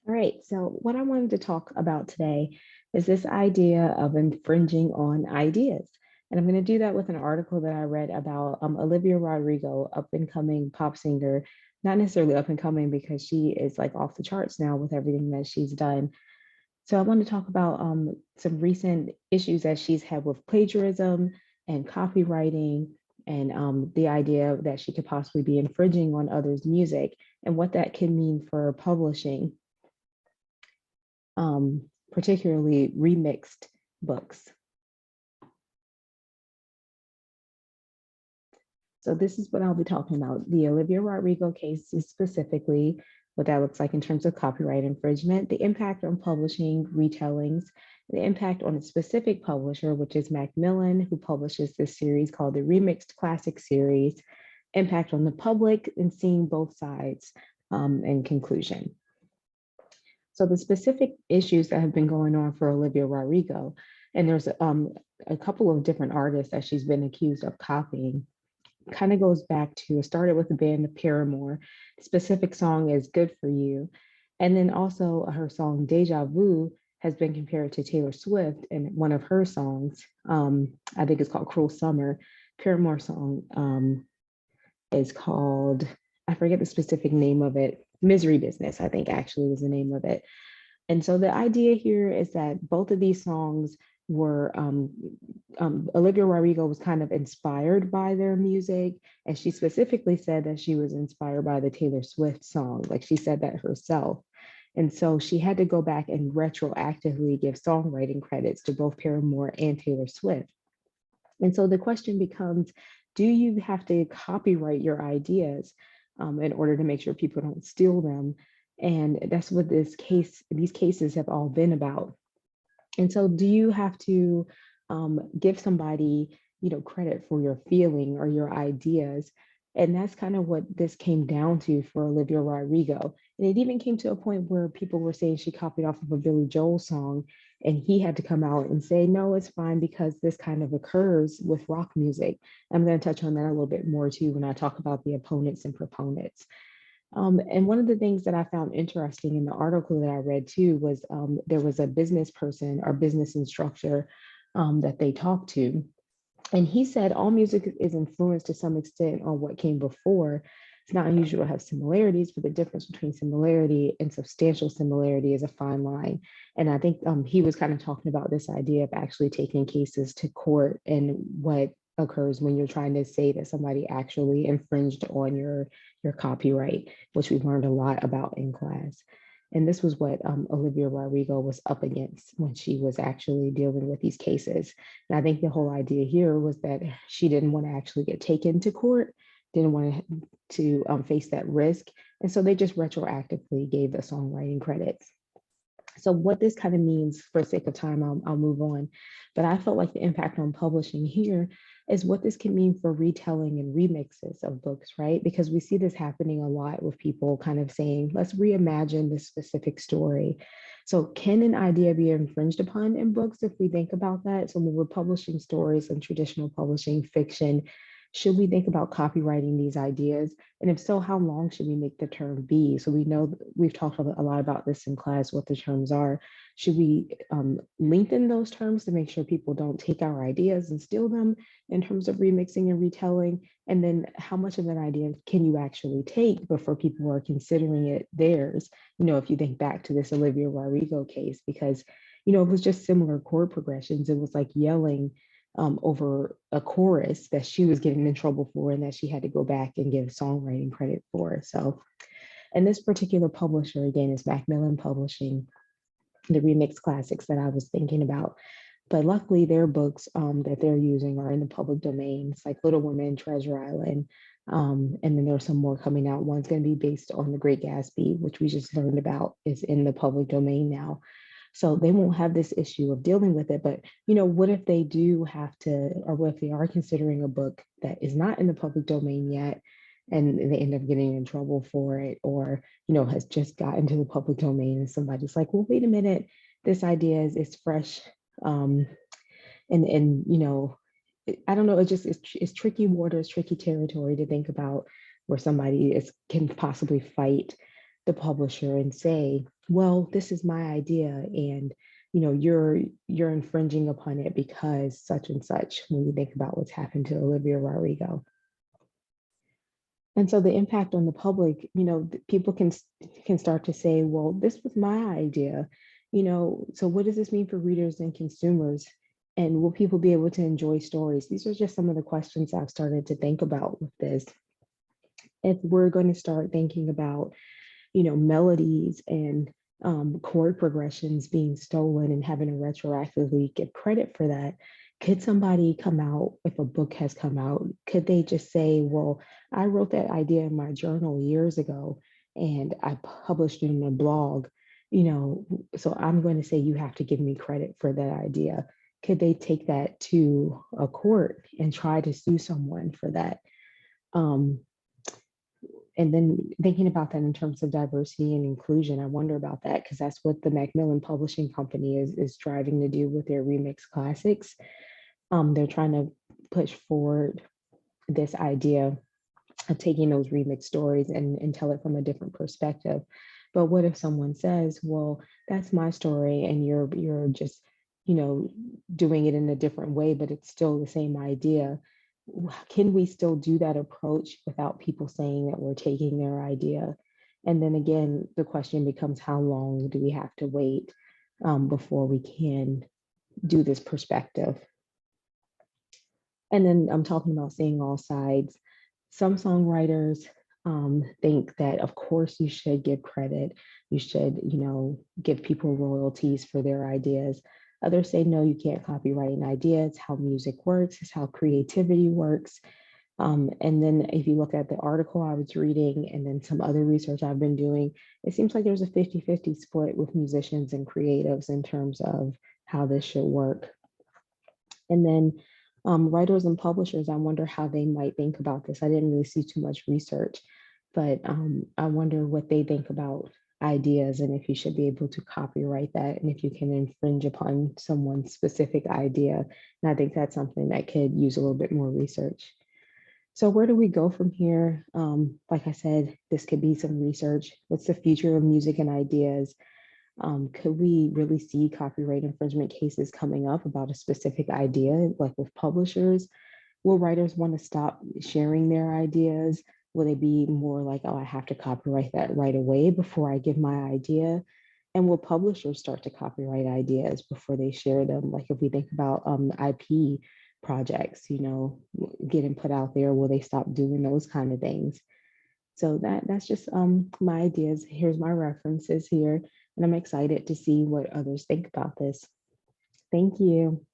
All right, so what I wanted to talk about today is this idea of infringing on ideas. And I'm going to do that with an article that I read about Olivia Rodrigo, up and coming pop singer, not necessarily up and coming because she is like off the charts now with everything that she's done. So I want to talk about some recent issues that she's had with plagiarism and copywriting and the idea that she could possibly be infringing on others' music and what that can mean for publishing, particularly remixed books. So this is what I'll be talking about. The Olivia Rodrigo case is specifically what that looks like in terms of copyright infringement, the impact on publishing, retellings, the impact on a specific publisher, which is Macmillan, who publishes this series called the Remixed Classic Series, impact on the public, and seeing both sides in conclusion. So the specific issues that have been going on for Olivia Rodrigo, and there's a couple of different artists that she's been accused of copying, kind of goes back to, it started with the band Paramore. The specific song is Good For You. And then also her song Deja Vu has been compared to Taylor Swift, and one of her songs, I think it's called Cruel Summer. Paramore song is called, I forget the specific name of it, Misery Business, I think actually was the name of it. And so the idea here is that both of these songs were, Olivia Rodrigo was kind of inspired by their music. And she specifically said that she was inspired by the Taylor Swift song. Like she said that herself. And so she had to go back and retroactively give songwriting credits to both Paramore and Taylor Swift. And so the question becomes, do you have to copyright your ideas in order to make sure people don't steal them? And that's what these cases have all been about. And so do you have to give somebody, credit for your feeling or your ideas? And that's kind of what this came down to for Olivia Rodrigo. And it even came to a point where people were saying she copied off of a Billy Joel song, and he had to come out and say, no, it's fine because this kind of occurs with rock music. I'm going to touch on that a little bit more too when I talk about the opponents and proponents. And one of the things that I found interesting in the article that I read too was there was a business person or business instructor that they talked to. And he said all music is influenced to some extent on what came before. It's not unusual to have similarities, but the difference between similarity and substantial similarity is a fine line. And I think he was kind of talking about this idea of actually taking cases to court and what occurs when you're trying to say that somebody actually infringed on your copyright, which we learned a lot about in class. And this was what Olivia Rodrigo was up against when she was actually dealing with these cases. And I think the whole idea here was that she didn't want to actually get taken to court, didn't want to face that risk. And so they just retroactively gave the songwriting credits. So what this kind of means, for sake of time, I'll move on. But I felt like the impact on publishing here is what this can mean for retelling and remixes of books, right? Because we see this happening a lot with people kind of saying, let's reimagine this specific story. So can an idea be infringed upon in books if we think about that? So when we're publishing stories and traditional publishing fiction, should we think about copywriting these ideas? And if so, how long should we make the term be? So we know we've talked a lot about this in class, what the terms are. Should we lengthen those terms to make sure people don't take our ideas and steal them in terms of remixing and retelling? And then how much of an idea can you actually take before people are considering it theirs? If you think back to this Olivia Rodrigo case, because, it was just similar chord progressions. It was like yelling over a chorus that she was getting in trouble for and that she had to go back and give songwriting credit for. So, and this particular publisher, again, is Macmillan Publishing, the remix classics that I was thinking about. But luckily, their books that they're using are in the public domain. It's like Little Women, Treasure Island. And then there's some more coming out. One's going to be based on The Great Gatsby, which we just learned about is in the public domain now. So they won't have this issue of dealing with it. But, what if they do have to, or what if they are considering a book that is not in the public domain yet, and they end up getting in trouble for it, or, has just gotten to the public domain and somebody's like, well, wait a minute, this idea is fresh. And I don't know, it's tricky waters, tricky territory to think about where somebody can possibly fight the publisher and say, well, this is my idea, and you're infringing upon it because such and such, when you think about what's happened to Olivia Rodrigo. And so the impact on the public, people can start to say, well, this was my idea, so what does this mean for readers and consumers? And will people be able to enjoy stories? These are just some of the questions I've started to think about with this. If we're going to start thinking about, melodies and chord progressions being stolen and having to retroactively get credit for that, could somebody come out, if a book has come out, could they just say, well, I wrote that idea in my journal years ago and I published it in a blog, so I'm going to say you have to give me credit for that idea. Could they take that to a court and try to sue someone for that? Um, and then thinking about that in terms of diversity and inclusion, I wonder about that because that's what the Macmillan Publishing Company is striving to do with their remix classics. They're trying to push forward this idea of taking those remix stories and tell it from a different perspective. But what if someone says, well, that's my story and you're just, doing it in a different way, but it's still the same idea. Can we still do that approach without people saying that we're taking their idea? And then again, the question becomes, how long do we have to wait before we can do this perspective? And then I'm talking about seeing all sides. Some songwriters think that, of course, you should give credit. You should, give people royalties for their ideas. Others say, no, you can't copyright an idea. It's how music works. It's how creativity works. And then if you look at the article I was reading and then some other research I've been doing, it seems like there's a 50-50 split with musicians and creatives in terms of how this should work. And then writers and publishers, I wonder how they might think about this. I didn't really see too much research, but I wonder what they think about ideas and if you should be able to copyright that and if you can infringe upon someone's specific idea. And I think that's something that could use a little bit more research. So where do we go from here? Like I said, this could be some research. What's the future of music and ideas? Could we really see copyright infringement cases coming up about a specific idea, like with publishers? Will writers want to stop sharing their ideas? Will they be more like, oh, I have to copyright that right away before I give my idea? And will publishers start to copyright ideas before they share them? Like if we think about IP projects, getting put out there, will they stop doing those kind of things? So that's just my ideas. Here's my references here, and I'm excited to see what others think about this. Thank you.